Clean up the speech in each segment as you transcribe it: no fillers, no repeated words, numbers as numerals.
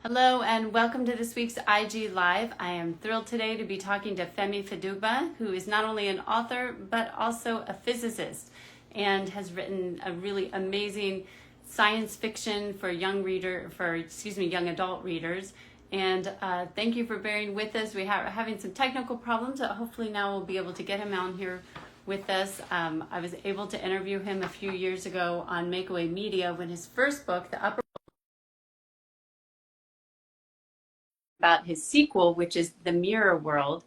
Hello and welcome to this week's IG Live. I am thrilled today to be talking to Femi Fadugba, who is not only an author but also a physicist and has written a really amazing science fiction for young adult readers. And thank you for bearing with us. We are having some technical problems, but hopefully now we'll be able to get him on here with us. I was able to interview him a few years ago on Makeaway Media when his first book, The Upper about his sequel, which is The Mirror World.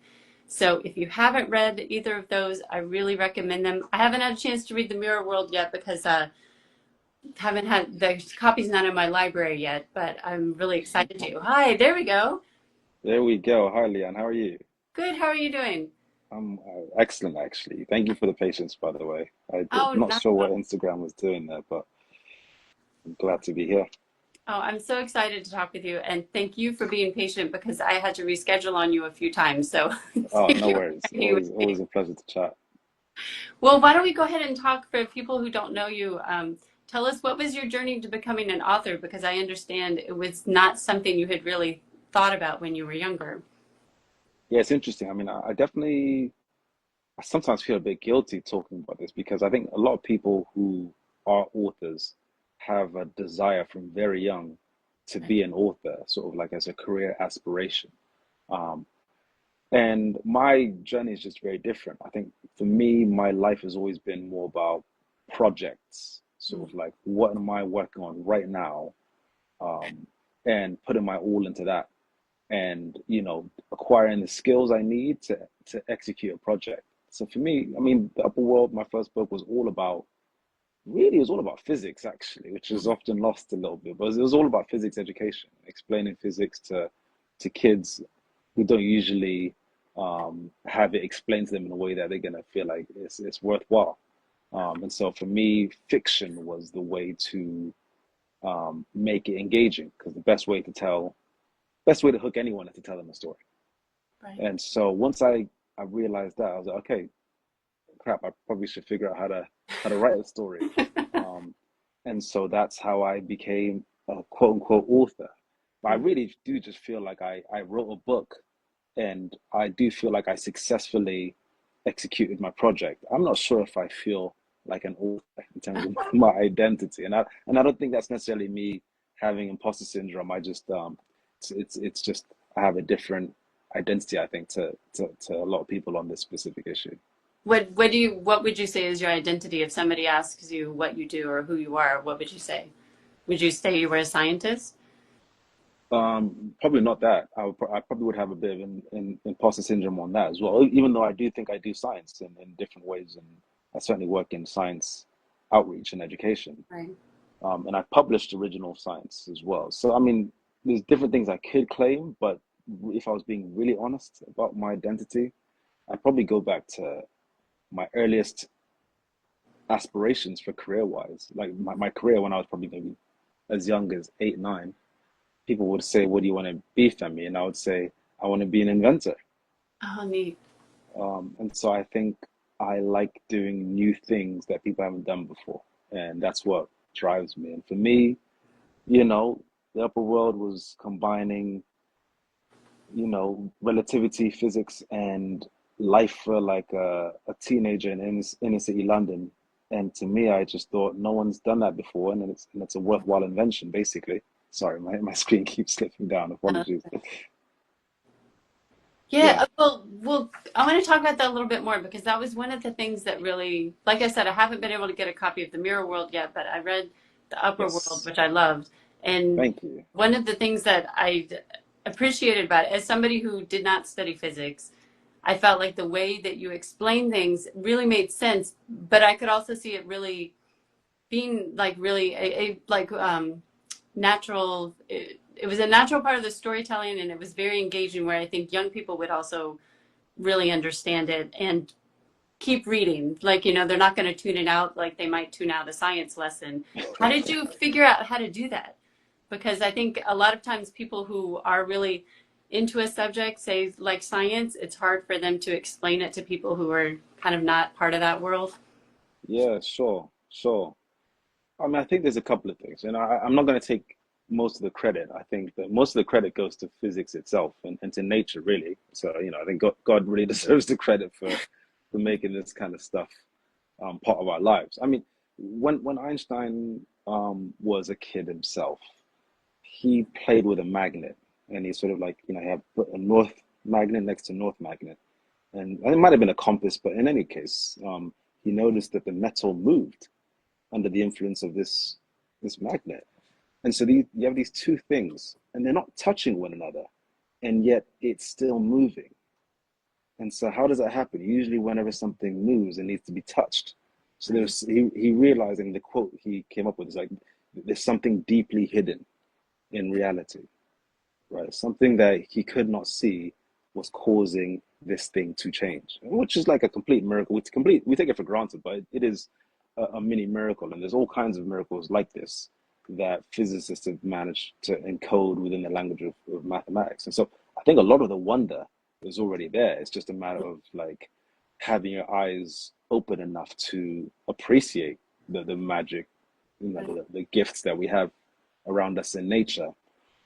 So if you haven't read either of those, I really recommend them. I haven't had a chance to read The Mirror World yet because haven't had the copy's not in my library yet, but I'm really excited to. Hi, there we go. There we go. Hi, Leon. How are you? Good. How are you doing? I'm excellent, actually. Thank you for the patience, by the way. I'm Oh, not not. sure what Instagram was doing there, but I'm glad to be here. Oh, I'm so excited to talk with you, and thank you for being patient because I had to reschedule on you a few times. So Oh, thank no you for worries. being with Always me. a pleasure to chat. Well, why don't we go ahead and talk for people who don't know you? Tell us what was your journey to becoming an author, because I understand it was not something you had really thought about when you were younger. Yeah, it's interesting. I definitely, I sometimes feel a bit guilty talking about this because I think a lot of people who are authors have a desire from very young to Right. be an author, sort of like as a career aspiration. Um, And my journey is just very different. I think for me, my life has always been more about projects, sort Mm. of like what am I working on right now, um, and putting my all into that, and acquiring the skills I need to execute a project. So for me, the Upper World, my first book was all about really it was all about physics actually, which is often lost a little bit, but it was all about physics education, explaining physics to kids who don't usually have it explained to them in a way that they're gonna feel like it's worthwhile. And so for me, fiction was the way to make it engaging because the best way to hook anyone is to tell them a story. Right. And so once I realized that, I was like, okay, crap, I probably should figure out how to write a story. Um, and so that's how I became a quote unquote author. But I Mm. really do just feel like I wrote a book and I do feel like I successfully executed my project. I'm not sure if I feel like an author in terms of my identity. And I don't think that's necessarily me having imposter syndrome. I just it's just I have a different identity, I think, to a lot of people on this specific issue. What would you say is your identity if somebody asks you what you do or who you are? What would you say? Would you say you were a scientist? Probably not that. I probably would have a bit of imposter syndrome on that as well. Even though I do think I do science in different ways, and I certainly work in science outreach and education. Right. And I published original science as well. So there's different things I could claim, but if I was being really honest about my identity, I'd probably go back to my earliest aspirations for career-wise, like my career when I was probably maybe as young as 8, 9. People would say, "What do you want to be, Femi?" And I would say, "I want to be an inventor." Oh, neat. And so I think I like doing new things that people haven't done before, and that's what drives me. And for me, you know, the upper world was combining, relativity, physics, and life for like a teenager in inner city London. And to me, I just thought no one's done that before, and it's a worthwhile invention, basically. Sorry, my screen keeps slipping down. Uh, Apologies. yeah. Yeah. Well, I want to talk about that a little bit more because that was one of the things that really, like I said, I haven't been able to get a copy of The Mirror World yet, but I read The Upper World, Yes. which I loved. And Thank you. one of the things that I appreciated about it, as somebody who did not study physics, I felt like the way that you explained things really made sense, but I could also see it really being like really natural. It was a natural part of the storytelling, and it was very engaging. Where I think young people would also really understand it and keep reading. Like they're not going to tune it out like they might tune out a science lesson. How did you figure out how to do that? Because I think a lot of times people who are really into a subject, say like science, it's hard for them to explain it to people who are kind of not part of that world. Yeah, sure, sure. I think there's a couple of things, I'm not going to take most of the credit. I think that most of the credit goes to physics itself and to nature, really. So, I think God really deserves the credit for making this kind of stuff part of our lives. I mean, when Einstein was a kid himself, he played with a magnet, and he sort of like, he had put a north magnet next to north magnet, and it might have been a compass, but in any case, he noticed that the metal moved under the influence of this magnet. And so you have these two things, and they're not touching one another, and yet it's still moving. And so how does that happen? Usually, whenever something moves, it needs to be touched. So Right. he realizing the quote he came up with is like, there's something deeply hidden in reality, right? Something that he could not see was causing this thing to change, which is like a complete miracle. It's complete. We take it for granted, but it is a mini miracle. And there's all kinds of miracles like this that physicists have managed to encode within the language of mathematics. And so I think a lot of the wonder is already there. It's just a matter of like having your eyes open enough to appreciate the magic, Right. the gifts that we have around us in nature.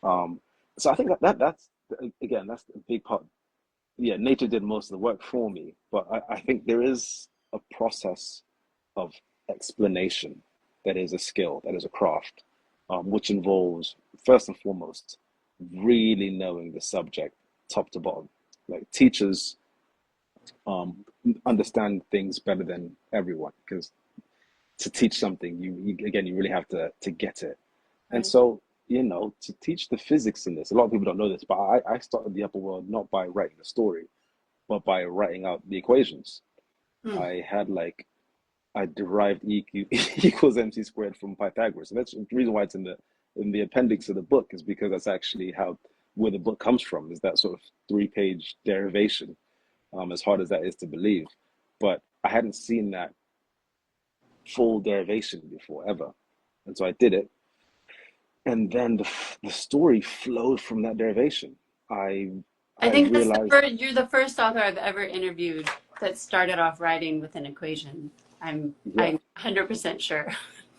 Um, so I think that's again, that's a big part. Yeah, nature did most of the work for me, but I think there is a process of explanation that is a skill, that is a craft, which involves first and foremost really knowing the subject top to bottom. Like teachers um, understand things better than everyone because to teach something, you really have to get it. And Right. so, to teach the physics in this, a lot of people don't know this, but I started the upper world not by writing the story, but by writing out the equations. Hmm. I had like, I derived equals MC squared from Pythagoras. And that's the reason why it's in the appendix of the book, is because that's actually where the book comes from, is that sort of 3-page derivation, as hard as that is to believe. But I hadn't seen that full derivation before ever. And so I did it, and then the story flowed from that derivation. I I I think that's the realized, first, you're the first author I've ever interviewed that started off writing with an equation. yeah, I'm 100% sure.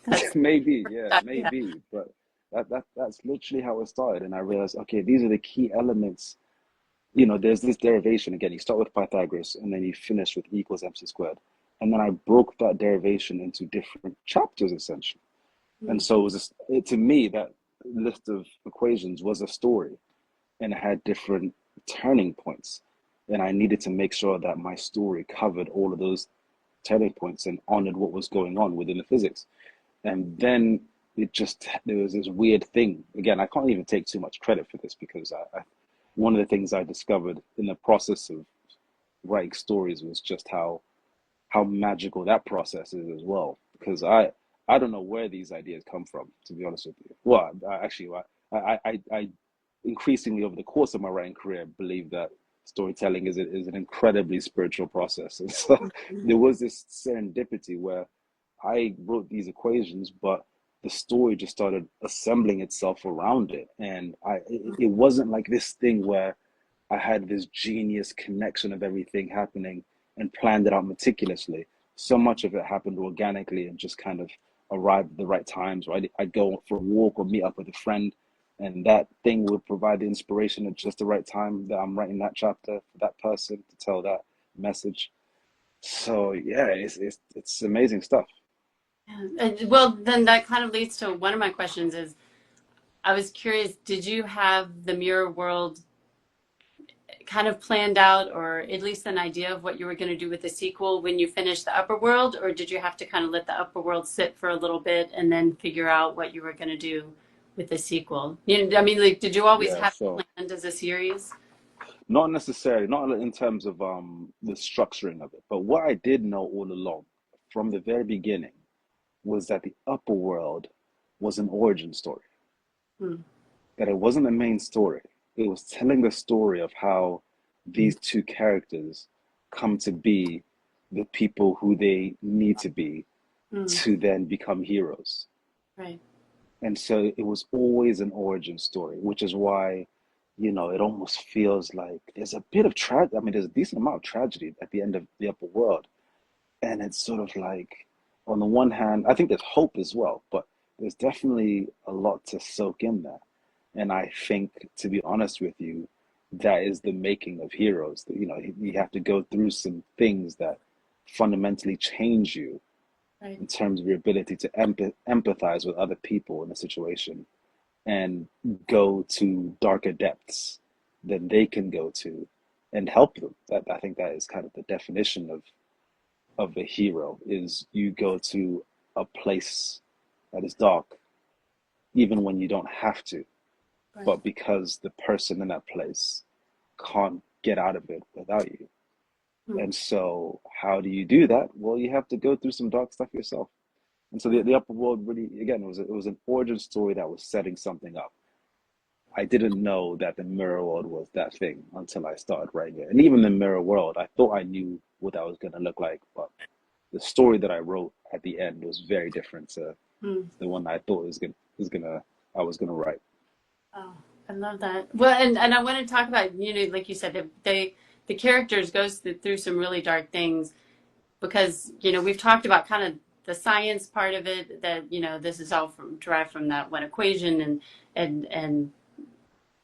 That's maybe, yeah, yeah. maybe, but that's literally how it started. And I realized, okay, these are the key elements. There's this derivation again. You start with Pythagoras, and then you finish with E equals MC squared. And then I broke that derivation into different chapters, essentially. And Hmm. so to me, that list of equations was a story, and it had different turning points. And I needed to make sure that my story covered all of those turning points and honored what was going on within the physics. And then there was this weird thing. Again, I can't even take too much credit for this, because one of the things I discovered in the process of writing stories was just how magical that process is as well. Because I don't know where these ideas come from, to be honest with you. Well, actually, I increasingly over the course of my writing career believe that storytelling is an incredibly spiritual process. And so there was this serendipity where I wrote these equations, but the story just started assembling itself around it. And it wasn't like this thing where I had this genius connection of everything happening and planned it out meticulously. So much of it happened organically and just kind of arrived at the right times, right? I'd go for a walk or meet up with a friend, and that thing would provide the inspiration at just the right time that I'm writing that chapter for that person to tell that message. So yeah, it's amazing stuff. Yeah. Well, then that kind of leads to one of my questions is I was curious, did you have the mirror world kind of planned out or at least an idea of what you were going to do with the sequel when you finished the upper world, or did you have to kind of let the upper world sit for a little bit and then figure out what you were going to do with the sequel? I mean, like, did you always Yeah, have so it planned as a series? not necessarily, not in terms of the structuring of it, but what I did know all along from the very beginning was that the upper world was an origin story, Hmm. that it wasn't the main story. It was telling the story of how these two characters come to be the people who they need to be Hmm. to then become heroes. Right. And so it was always an origin story, which is why, it almost feels like there's a bit of tragedy. I mean, there's a decent amount of tragedy at the end of the upper world. And it's sort of like, on the one hand, I think there's hope as well, but there's definitely a lot to soak in there. And I think, to be honest with you, that is the making of heroes. You know, you have to go through some things that fundamentally change you Right. in terms of your ability to empathize with other people in a situation and go to darker depths than they can go to and help them. That I think that is kind of the definition of a hero is you go to a place that is dark, even when you don't have to, Right. but because the person in that place can't get out of it without you. Hmm. And so, how do you do that? Well, you have to go through some dark stuff yourself. And so, the upper world really, again, it was an origin story that was setting something up. I didn't know that the mirror world was that thing until I started writing it. And even the mirror world, I thought I knew what that was going to look like, but the story that I wrote at the end was very different to Hmm. the one I thought I was gonna write. Oh, I love that. Well, and I want to talk about, like you said, the characters goes through some really dark things because, we've talked about kind of the science part of it that, this is all derived from that one equation and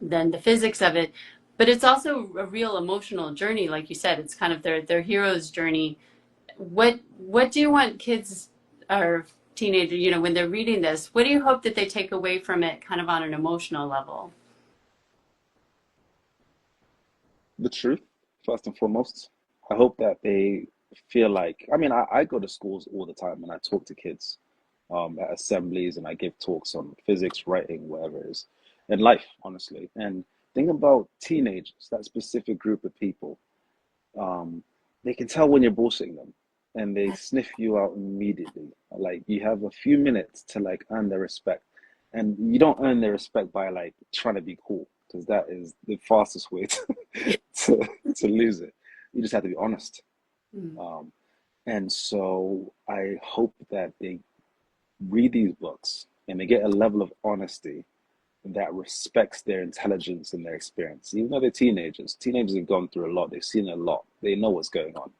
then the physics of it. But it's also a real emotional journey, like you said. It's kind of their hero's journey. What do you want kids or teenagers, when they're reading this, what do you hope that they take away from it kind of on an emotional level? The truth, first and foremost. I hope that they feel like, I mean, I go to schools all the time and I talk to kids at assemblies and I give talks on physics, writing, whatever it is, and life, honestly. And think about teenagers, that specific group of people. Um, they can tell when you're bullshitting them and they sniff you out immediately. Like you have a few minutes to like earn their respect. And you don't earn their respect by like trying to be cool, because that is the fastest way to lose it. You just have to be honest. Mm. Um, and so I hope that they read these books and they get a level of honesty that respects their intelligence and their experience. Even though they're teenagers, teenagers have gone through a lot, they've seen a lot, they know what's going on.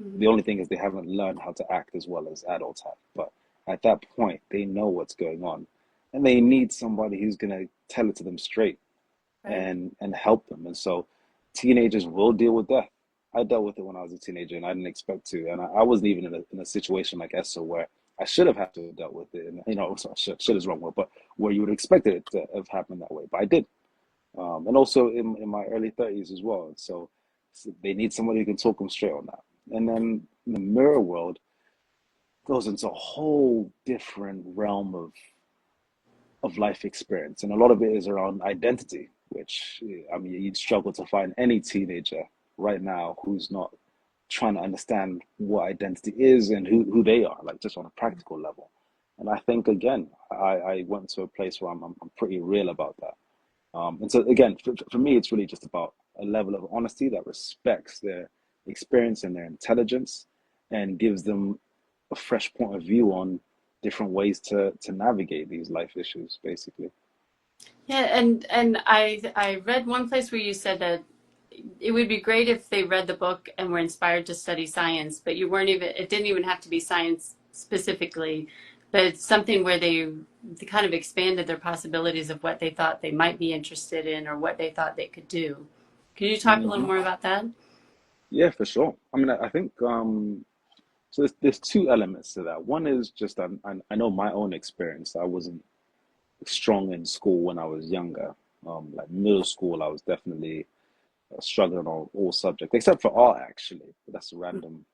Mm. The only thing is they haven't learned how to act as well as adults have. But at that point, they know what's going on. And they need somebody who's going to tell it to them straight Right. and help them. And so teenagers will deal with death. I dealt with it when I was a teenager and I didn't expect to. And I wasn't even in a situation like Esther where I should have had to have dealt with it. And, so should is wrong word, but where you would expect it to have happened that way. But I did. And also in my early 30s as well. And so they need somebody who can talk them straight on that. And then the mirror world goes into a whole different realm of life experience. And a lot of it is around identity, which, I mean, you'd struggle to find any teenager right now who's not trying to understand what identity is and who they are, like just on a practical level. And I think, again, I went to a place where I'm pretty real about that. And so, again, for me, it's really just about a level of honesty that respects their experience and their intelligence and gives them a fresh point of view on different ways to navigate these life issues, basically. Yeah, and I read one place where you said that it would be great if they read the book and were inspired to study science, but you weren't even it didn't even have to be science specifically, but it's something where they kind of expanded their possibilities of what they thought they might be interested in or what they thought they could do. Could you talk a little Hmm. more about that? Yeah, for sure. I mean, I think so. There's two elements to that. One is just I know my own experience. I wasn't strong in school when I was younger. Like middle school, I was definitely struggling on all subjects except for art, actually. But that's a random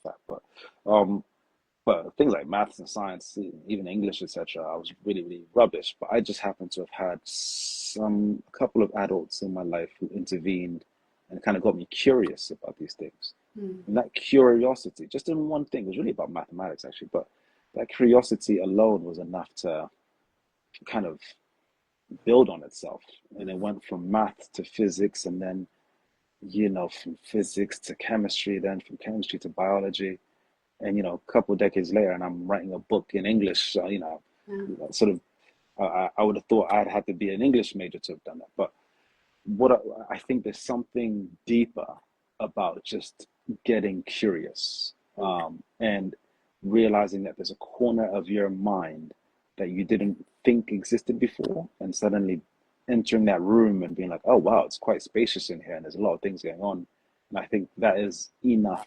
fact. Um, but things like maths and science, even English, etc., I was really, really rubbish. But I just happened to have had a couple of adults in my life who intervened and kind of got me curious about these things. Mm. And that curiosity, just in one thing, was really about mathematics, actually. But that curiosity alone was enough to kind of build on itself. And it went from math to physics, and then, from physics to chemistry, then from chemistry to biology. And, a couple of decades later, and I'm writing a book in English, so, Yeah. sort of, I would have thought I'd had to be an English major to have done that. But what I think there's something deeper about just getting curious, and realizing that there's a corner of your mind that you didn't think existed before, and suddenly entering that room and being like, oh wow, it's quite spacious in here and there's a lot of things going on. And I think that is enough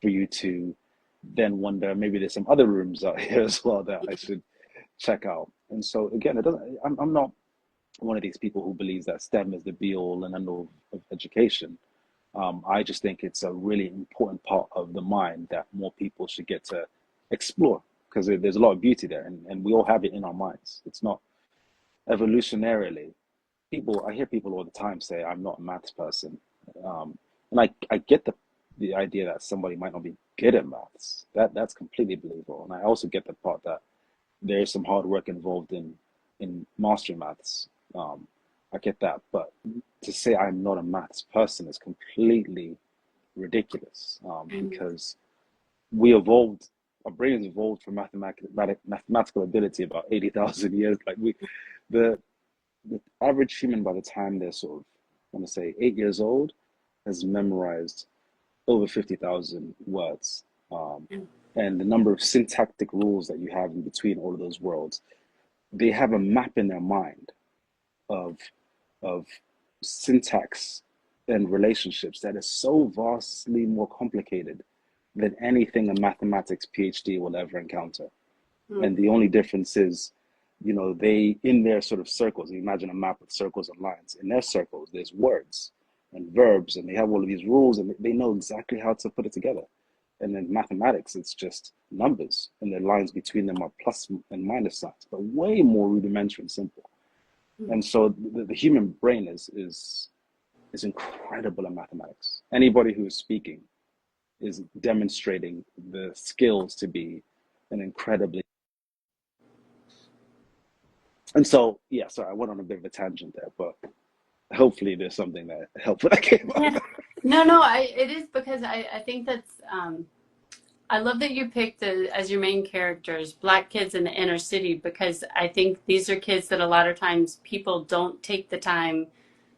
for you to then wonder, maybe there's some other rooms out here as well that I should check out. And so again, it doesn't, I'm not one of these people who believes that STEM is the be all and end all of education. I just think it's a really important part of the mind that more people should get to explore, because there's a lot of beauty there, and we all have it in our minds. It's not evolutionarily. I hear people all the time say, I'm not a maths person. And I get the idea that somebody might not be good at maths. That's completely believable. And I also get the part that there is some hard work involved in mastering maths. I get that, but to say I'm not a maths person is completely ridiculous, because we evolved. Our brains evolved from mathematical ability about 80,000 years. Like the the average human, by the time they're sort of, I want to say, 8 years old, has memorized over 50,000 words. And the number of syntactic rules that you have in between all of those words, they have a map in their mind of of syntax and relationships that is so vastly more complicated than anything a mathematics PhD will ever encounter. And the only difference is, they, in their sort of circles, you imagine a map with circles and lines. In their circles, there's words and verbs, and they have all of these rules, and they know exactly how to put it together. And in mathematics, it's just numbers, and the lines between them are plus and minus signs, but way more rudimentary and simple. And so the human brain is incredible in mathematics. Anybody who is speaking is demonstrating the skills to be an incredibly. And so, yeah, sorry, I went on a bit of a tangent there, but hopefully there's something that helpful that came out of Yeah. that. No, it is because I think that's, I love that you picked as your main characters, Black kids in the inner city, because I think these are kids that a lot of times people don't take the time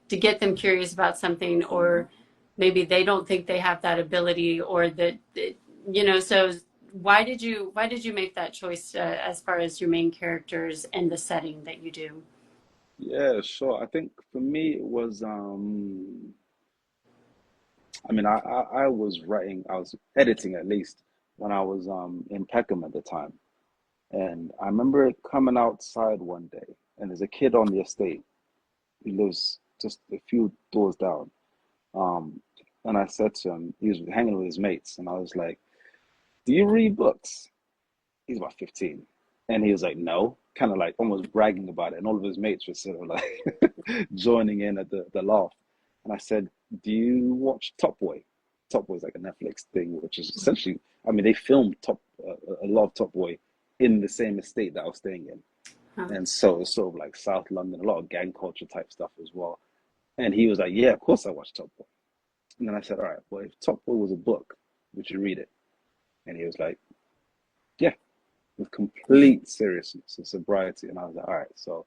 to get them curious about something, or maybe they don't think they have that ability, or so why did you make that choice, as far as your main characters and the setting that you do? Yeah, sure. I think for me it was I mean I was writing, I was editing at least when I was in Peckham at the time. And I remember coming outside one day, and there's a kid on the estate. He lives just a few doors down. Um, and I said to him, he was hanging with his mates, and I was like, "Do you read books?" He's about 15. And he was like, "No," kind of like almost bragging about it. And all of his mates were sort of like joining in at the laugh. And I said, "Do you watch Top Boy?" Top Boy is like a Netflix thing, which is essentially, I mean, they filmed a lot of Top Boy in the same estate that I was staying in. Huh. And so it's sort of like South London, a lot of gang culture type stuff as well. And he was like, "Yeah, of course I watch Top Boy." And then I said, "All right, well, if Top Boy was a book, would you read it?" And he was like, "Yeah," with complete seriousness and sobriety. And I was like, "All right, so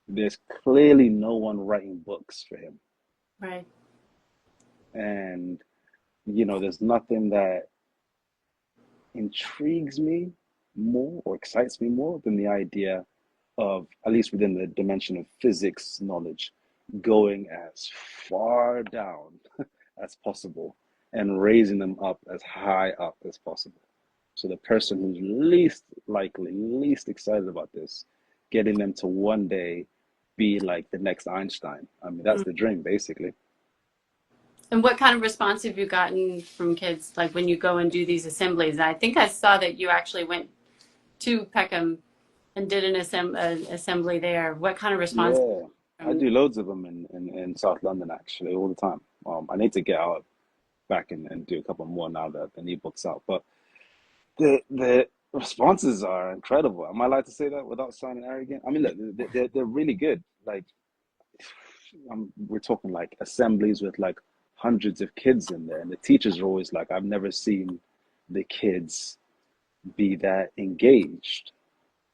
there's clearly no one writing books for him." Right. And, there's nothing that intrigues me more or excites me more than the idea of, at least within the dimension of physics knowledge, going as far down as possible and raising them up as high up as possible. So the person who's least likely, least excited about this, getting them to one day be like the next Einstein. I mean, that's the dream, basically. And what kind of response have you gotten from kids, like when you go and do these assemblies? I think I saw that you actually went to Peckham and did an assembly there. What kind of response Yeah, I from? do loads of them in South London actually all the time. I need to get out back and do a couple more now that the new book's out. But the responses are incredible. Am I allowed to say that without sounding arrogant? I mean, look, they're really good. Like, we're talking like assemblies with like hundreds of kids in there, and the teachers are always like, "I've never seen the kids be that engaged."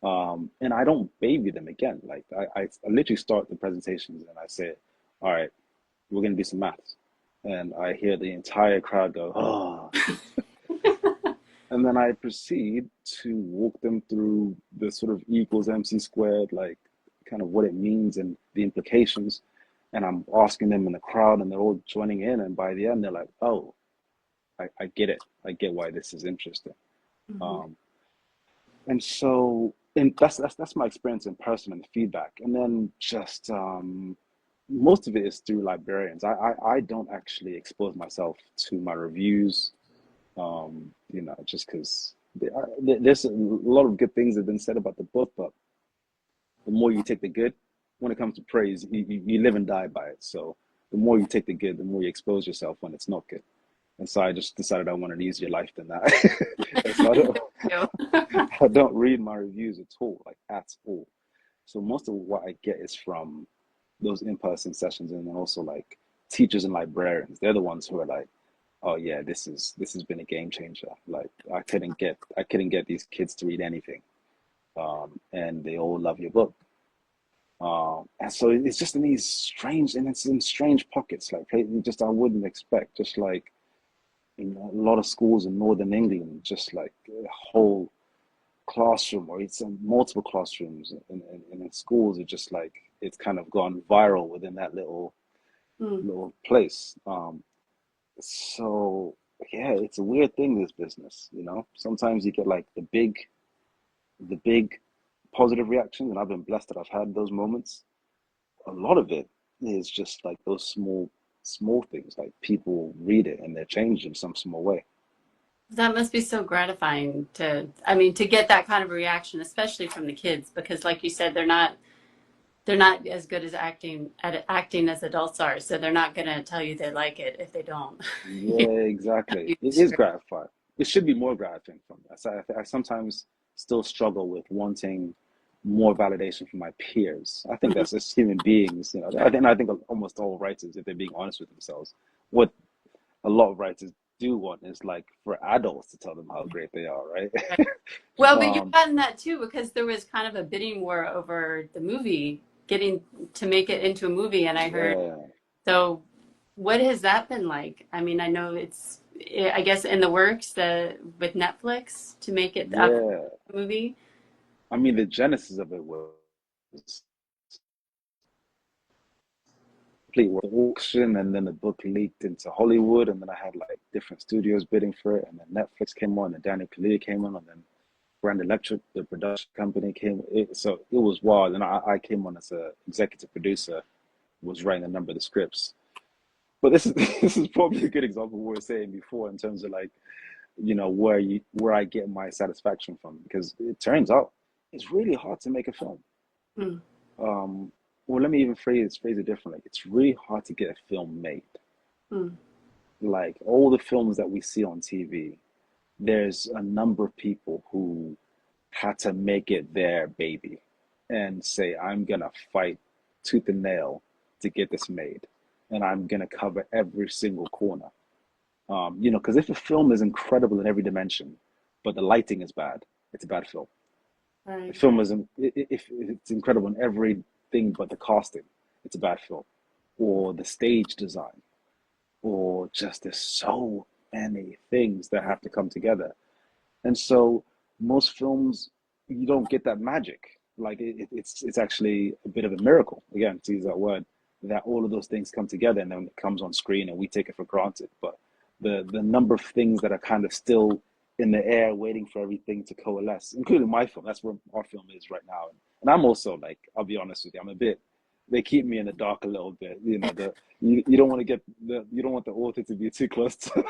And I don't baby them again. Like I literally start the presentations and I say, "All right, we're gonna do some maths," and I hear the entire crowd go, "Oh," and then I proceed to walk them through the sort of E equals MC squared, like kind of what it means and the implications. And I'm asking them in the crowd, and they're all joining in. And by the end, they're like, "Oh, I get it. I get why this is interesting." Hmm. Um, and so, and that's my experience in person and the feedback. And then just most of it is through librarians. I don't actually expose myself to my reviews, just because there's a lot of good things that have been said about the book, but the more you take the good, when it comes to praise, you live and die by it. So the more you take the good, the more you expose yourself when it's not good. And so I just decided I want an easier life than that. And so I don't read my reviews at all, like at all. So most of what I get is from those in-person sessions, and then also like teachers and librarians. They're the ones who are like, "Oh yeah, this has been a game changer. Like I couldn't get these kids to read anything, and they all love your book." And so it's just in these strange, and it's in strange pockets, like just I wouldn't expect, just like in a lot of schools in Northern England, just like a whole classroom, or it's in multiple classrooms in schools, are just like it's kind of gone viral within that Mm. little place. So yeah, it's a weird thing, this business, you know. Sometimes you get like the big positive reactions, and I've been blessed that I've had those moments. A lot of it is just like those small things, like people read it and they're changed in some small way. That must be so gratifying I mean, to get that kind of reaction, especially from the kids, because like you said, they're not as good as acting as adults are, so they're not going to tell you they like it if they don't. Yeah, exactly. It is gratifying. It should be more gratifying from me. I sometimes still struggle with wanting more validation from my peers. I think that's just human beings, you know. I think almost all writers, if they're being honest with themselves, what a lot of writers do want is like for adults to tell them how great they are, right? Well, but you've um, gotten that too because there was kind of a bidding war over the movie, getting to make it into a movie, and I heard yeah, so. What has that been like? I mean, I know I guess, in the works with Netflix to make it up yeah. a movie. I mean, the genesis of it was complete with the auction, and then the book leaked into Hollywood, and then I had like different studios bidding for it, and then Netflix came on, and Daniel Kaluuya came on, and then Brand Electric, the production company, came. So it was wild, and I came on as a executive producer, was writing a number of the scripts. But this is this is probably a good example of what we were saying before in terms of like, where I get my satisfaction from, because it turns out it's really hard to make a film. Mm, Um, well, let me even phrase it differently. It's really hard to get a film made. mm, Like all the films that we see on TV, there's a number of people who had to make it their baby and say, "I'm gonna fight tooth and nail to get this made, and I'm gonna cover every single corner." Because if a film is incredible in every dimension, but the lighting is bad, it's a bad film. right. If film is if it's incredible in everything but the casting, it's a bad film, or the stage design, or just there's so many things that have to come together. And so most films, you don't get that magic. Like it's actually a bit of a miracle, again, to use that word, that all of those things come together and then it comes on screen and we take it for granted. But the number of things that are kind of still in the air waiting for everything to coalesce, including my film, that's where our film is right now. And I'm also like, I'll be honest with you, they keep me in the dark a little bit. You don't want to you don't want the author to be too close to,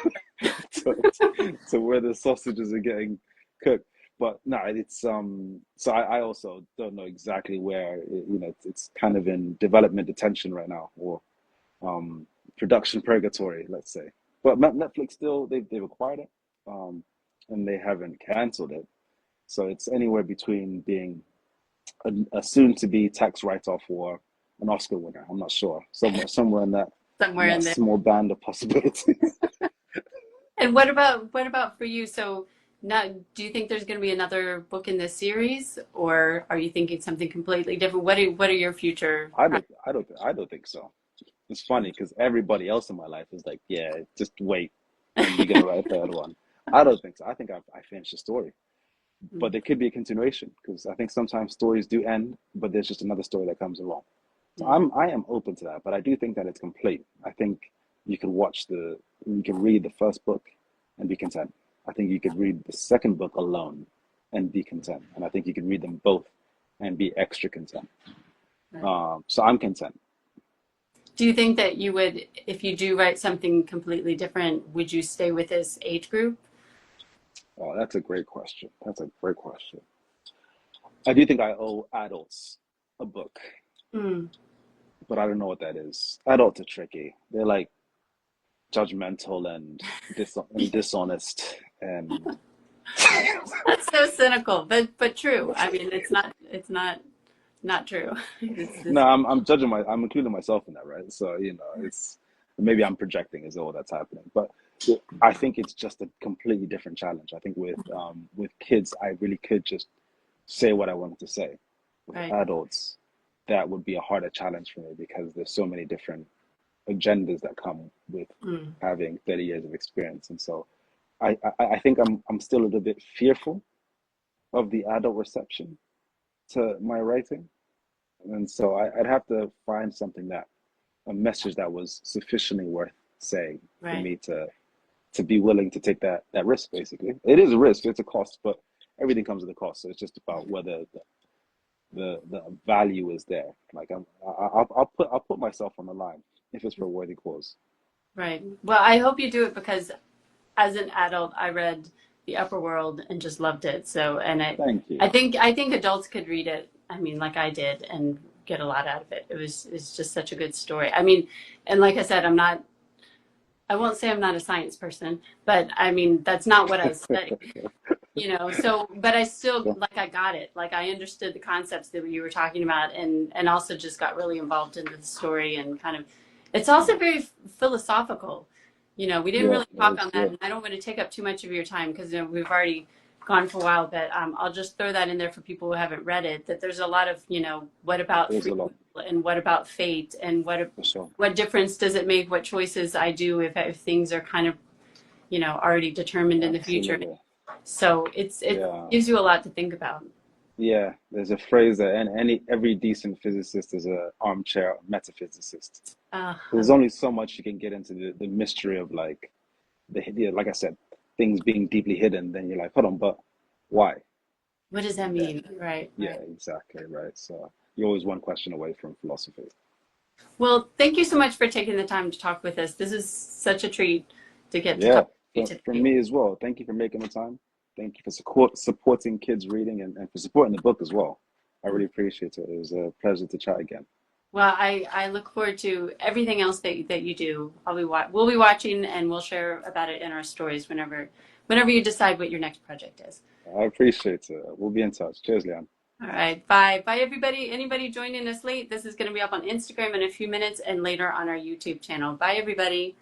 to where the sausages are getting cooked. But no, it's so I also don't know exactly where it's kind of in development detention right now, or um production purgatory, let's say. But Netflix still, they've acquired it, and they haven't canceled it. So it's anywhere between being a soon to be tax write off or an Oscar winner. I'm not sure. Somewhere in Somewhere that in there. small band of possibilities. And what about for you? So now, do you think there's going to be another book in this series, or are you thinking something completely different? What are your future I don't think so. It's funny because everybody else in my life is like, yeah, just wait, and you're gonna write a third one. I don't think so. I think I finished the story, but there could be a continuation because I think sometimes stories do end, but there's just another story that comes along. So Mm. I am open to that, but I do think that it's complete. I think you could you could read the first book and be content. I think you could read the second book alone and be content, and I think you could read them both and be extra content. Right. So I'm content. Do you think that you would, if you do write something completely different, would you stay with this age group? Oh, that's a great question. That's a great question. I do think I owe adults a book, Hmm. but I don't know what that is. Adults are tricky. They're like judgmental and dishonest and That's so cynical, but true. I mean, it's not true. no, I'm including myself in that, right? So, it's maybe I'm projecting is all that's happening. But I think it's just a completely different challenge. I think with kids, I really could just say what I wanted to say. With Right. adults, that would be a harder challenge for me because there's so many different agendas that come with Mm. having 30 years of experience. And so I think I'm still a little bit fearful of the adult reception to my writing. And so I'd have to find something a message that was sufficiently worth saying for Right. me to be willing to take that risk. Basically, it is a risk, it's a cost, but everything comes with a cost. So it's just about whether the value is there. Like I'll put myself on the line if it's for a worthy cause. Right. Well, I hope you do it because as an adult, I read The Upper World and just loved it. So, and Thank you. I think adults could read it. I mean, like I did, and get a lot out of it. It's just such a good story. I mean, and like I said, I won't say I'm not a science person, but I mean, that's not what I studied. So but I still, So, like, I got it, like I understood the concepts that you were talking about, and also just got really involved into the story, and kind of it's also very philosophical. We didn't yeah, really it talk is. on that, Yeah, and I don't want to take up too much of your time because we've already gone for a while, but I'll just throw that in there for people who haven't read it, that there's a lot of, what about there's free a lot will, and what about fate, and for sure. what difference does it make what choices I do if things are kind of, already determined in the future. Absolutely. So it Yeah. gives you a lot to think about. Yeah, there's a phrase that every decent physicist is a armchair metaphysicist. I There's only so much you can get into the mystery of like like I said, things being deeply hidden. Then you're like, hold on, but why? What does that And then mean? Right, yeah, right. exactly right. So you're always one question away from philosophy. Well, thank you so much for taking the time to talk with us. This is such a treat to get to Yeah, talk to you for today. me as well. Thank you for making the time. Thank you for supporting kids reading and for supporting the book as well. I really appreciate it. It was a pleasure to chat again. Well, I look forward to everything else that you do. We'll be watching, and we'll share about it in our stories whenever you decide what your next project is. I appreciate it. We'll be in touch. Cheers, Leon. All right, bye everybody. Anybody joining us late, this is going to be up on Instagram in a few minutes and later on our YouTube channel. Bye everybody.